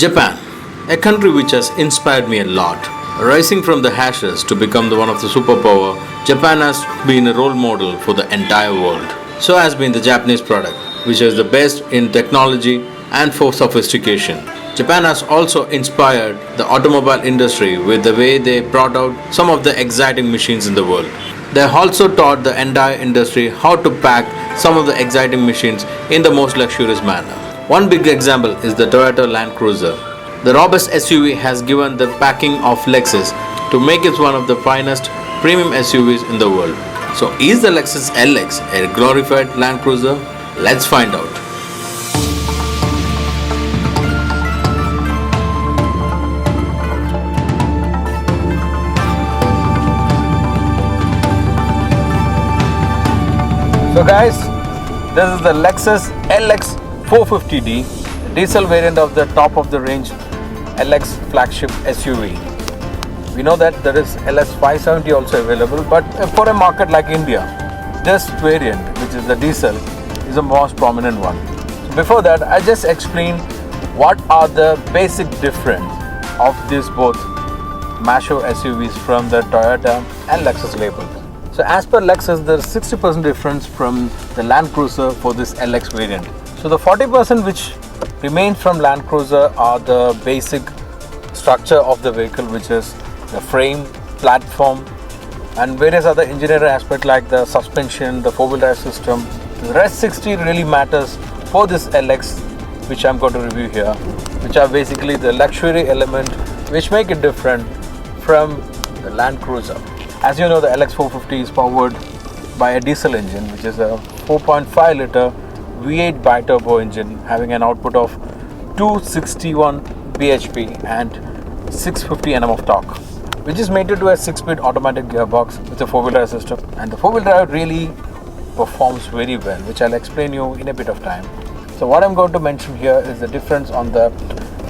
Japan, a country which has inspired me a lot. Rising from the ashes to become one of the superpower, Japan has been a role model for the entire world. So has been the Japanese product, which is the best in technology and for sophistication. Japan has also inspired the automobile industry with the way they brought out some of the exciting machines in the world. They also taught the entire industry how to pack some of the exciting machines in the most luxurious manner. One big example is the Toyota Land Cruiser. The robust SUV has given the backing of Lexus to make it one of the finest premium SUVs in the world. So is the Lexus LX a glorified Land Cruiser? Let's find out. So guys, this is the Lexus LX 450D, diesel variant of the top of the range LX flagship SUV. We know that there is LS 570 also available, but for a market like India, this variant, which is the diesel, is the most prominent one. So before that, I just explain what are the basic difference of these both macho SUVs from the Toyota and Lexus labels. So as per Lexus, there is 60% difference from the Land Cruiser for this LX variant. So the 40% which remains from Land Cruiser are the basic structure of the vehicle, which is the frame, platform, and various other engineering aspects like the suspension, the four-wheel drive system. The rest 60 really matters for this LX, which I'm going to review here, which are basically the luxury element which make it different from the Land Cruiser. As you know, the LX 450 is powered by a diesel engine, which is a 4.5 liter V8 bi-turbo engine having an output of 261 bhp and 650 Nm of torque, which is mated to a 6-speed automatic gearbox with a four-wheel drive system. And the four-wheel drive really performs very well, which I'll explain you in a bit of time. So what I'm going to mention here is the difference on the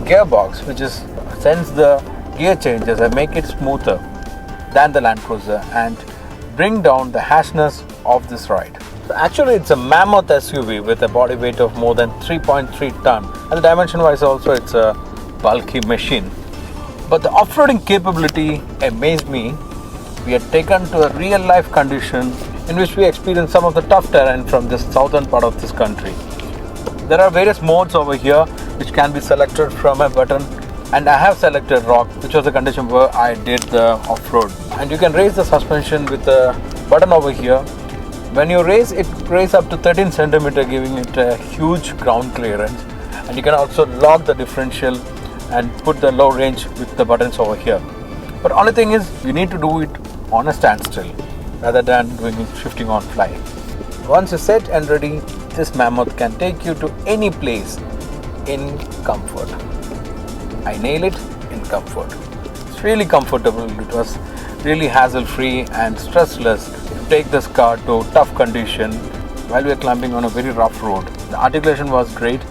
gearbox, which is sends the gear changes and make it smoother than the Land Cruiser and bring down the harshness of this ride. So actually, it's a mammoth SUV with a body weight of more than 3.3 ton, and dimension wise also it's a bulky machine. But the off-roading capability amazed me. We had taken to a real life condition in which we experienced some of the tough terrain from this southern part of this country. There are various modes over here which can be selected from a button, and I have selected rock, which was the condition where I did the off-road. And you can raise the suspension with the button over here. When you raise it, raise up to 13 centimeter, giving it a huge ground clearance. And you can also lock the differential and put the low range with the buttons over here. But only thing is, you need to do it on a standstill rather than doing it shifting on fly. Once you're set and ready, this mammoth can take you to any place in comfort. I nail it, in comfort. It's really comfortable. It was really hassle-free and stressless to take this car to tough condition while we are climbing on a very rough road. The articulation was great.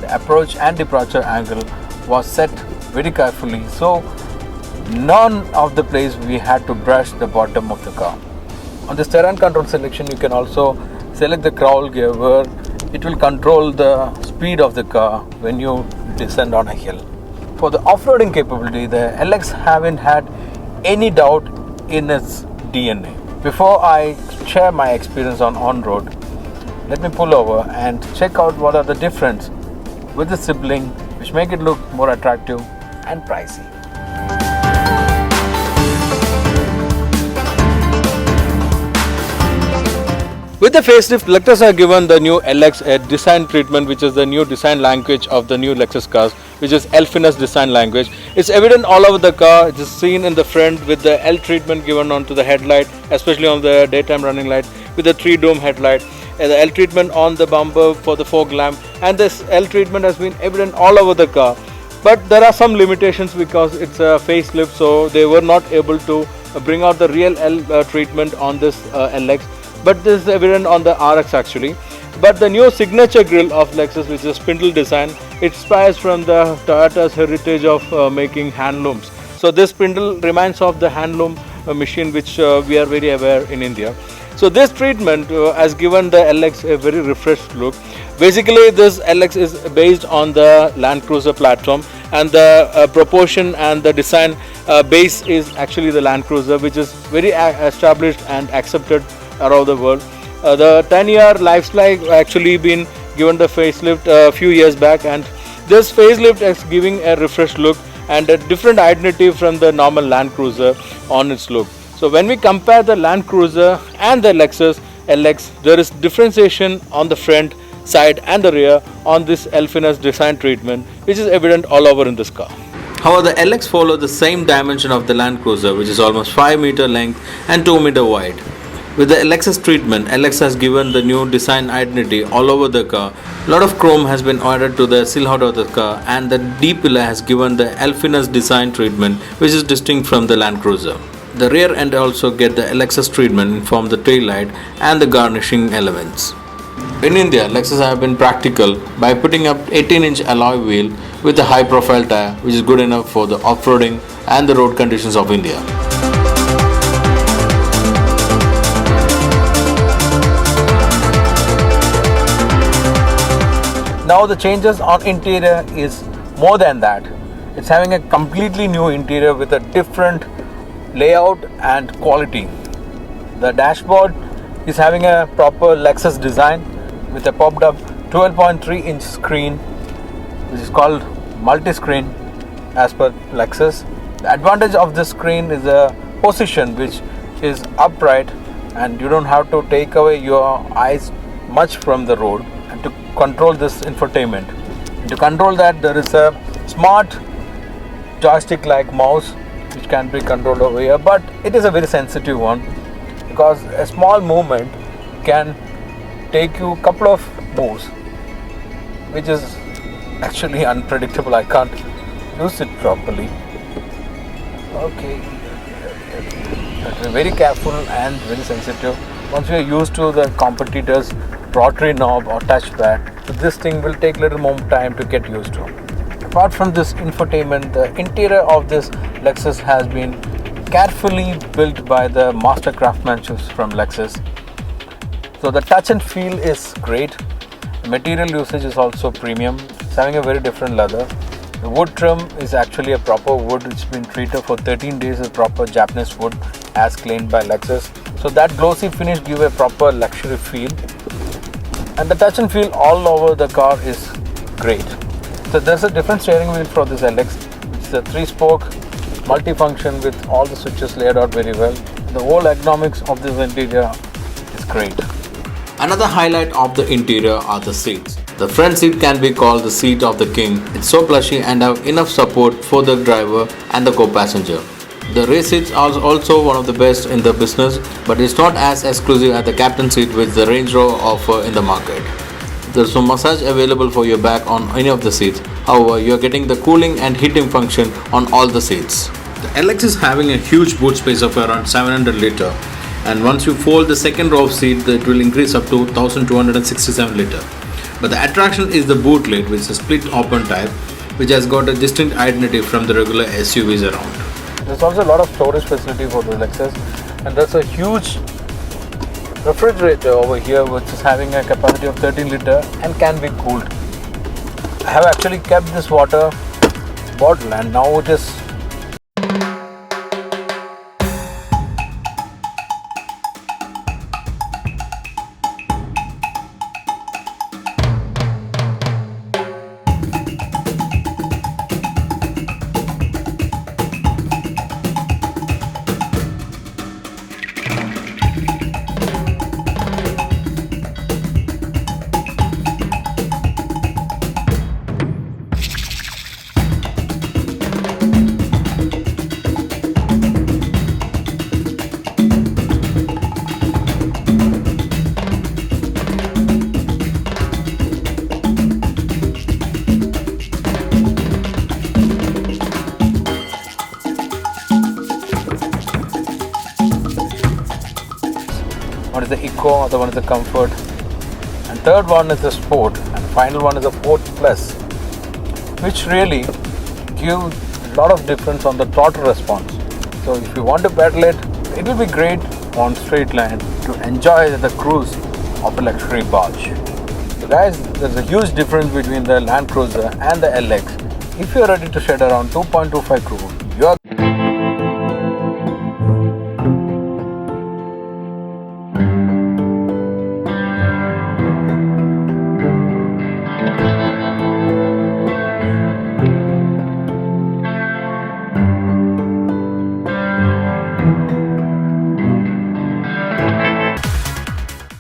The approach and departure angle was set very carefully, so none of the place we had to brush the bottom of the car. On this terrain control selection, you can also select the crawl gear where it will control the speed of the car when you descend on a hill. For the off-roading capability, the LX haven't had any doubt in its DNA. Before I share my experience on-road, let me pull over and check out what are the difference with the sibling which make it look more attractive and pricey. With the facelift, Lexus have given the new LX a design treatment, which is the new design language of the new Lexus cars, which is Elfinus design language. It's evident all over the car. It is seen in the front with the L treatment given onto the headlight, especially on the daytime running light, with the 3-dome headlight. The L treatment on the bumper for the fog lamp, and this L treatment has been evident all over the car. But there are some limitations because it's a facelift, so they were not able to bring out the real L treatment on this LX. But this is evident on the RX actually. But the new signature grille of Lexus, which is spindle design, it inspires from the Toyota's heritage of making handlooms. So this spindle reminds of the handloom machine which we are very aware in India. So this treatment has given the LX a very refreshed look. Basically, this LX is based on the Land Cruiser platform, and the proportion and the design base is actually the Land Cruiser, which is very established and accepted around the world. The 10-year lifespan actually been given the facelift a few years back, and this facelift is giving a refreshed look and a different identity from the normal Land Cruiser on its look. So when we compare the Land Cruiser and the Lexus LX, there is differentiation on the front, side and the rear on this Elfinus design treatment, which is evident all over in this car. However, the LX follows the same dimension of the Land Cruiser, which is almost 5 meter length and 2 meter wide. With the Lexus treatment, LX has given the new design identity all over the car. A lot of chrome has been added to the silhouette of the car, and the D-pillar has given the Elfinus design treatment, which is distinct from the Land Cruiser. The rear end also get the Lexus treatment from the tail light and the garnishing elements. In India, Lexus have been practical by putting up 18-inch alloy wheel with a high-profile tire, which is good enough for the off-roading and the road conditions of India. Now the changes on interior is more than that. It's having a completely new interior with a different layout and quality. The dashboard is having a proper Lexus design with a popped up 12.3-inch screen, which is called multi-screen as per Lexus. The advantage of this screen is a position which is upright, and you don't have to take away your eyes much from the road and to control this infotainment. And to control that, there is a smart joystick like mouse which can be controlled over here, but it is a very sensitive one because a small movement can take you a couple of moves, which is actually unpredictable. I can't use it properly. Okay, be very careful and very sensitive. Once you are used to the competitors' rotary knob or touchpad, so this thing will take a little more time to get used to. Apart from this infotainment, the interior of this Lexus has been carefully built by the master craftsmanship from Lexus. So the touch and feel is great. The material usage is also premium. It's having a very different leather. The wood trim is actually a proper wood. It's been treated for 13 days as proper Japanese wood as claimed by Lexus. So that glossy finish gives a proper luxury feel. And the touch and feel all over the car is great. So there's a different steering wheel for this LX. It's a 3-spoke multifunction with all the switches laid out very well. The whole ergonomics of this interior is great. Another highlight of the interior are the seats. The front seat can be called the seat of the king. It's so plushy and have enough support for the driver and the co-passenger. The rear seats are also one of the best in the business, but it's not as exclusive as the captain seat which the Range Rover offer in the market. There's no massage available for your back on any of the seats. However, you're getting the cooling and heating function on all the seats. The LX is having a huge boot space of around 700 litre, and once you fold the second row of seat, it will increase up to 1267 litre. But the attraction is the boot lid, which is a split open type, which has got a distinct identity from the regular SUVs around. There's also a lot of storage facility for the Lexus, and there's a huge refrigerator over here which is having a capacity of 13 litre and can be cooled. I have actually kept this water bottle, and now it is one is the Eco, other one is the Comfort, and third one is the Sport, and final one is the Sport Plus, which really gives a lot of difference on the throttle response. So if you want to pedal it, it will be great on straight line to enjoy the cruise of a luxury barge. So guys, there's a huge difference between the Land Cruiser and the LX. If you're ready to shed around 2.25 crore,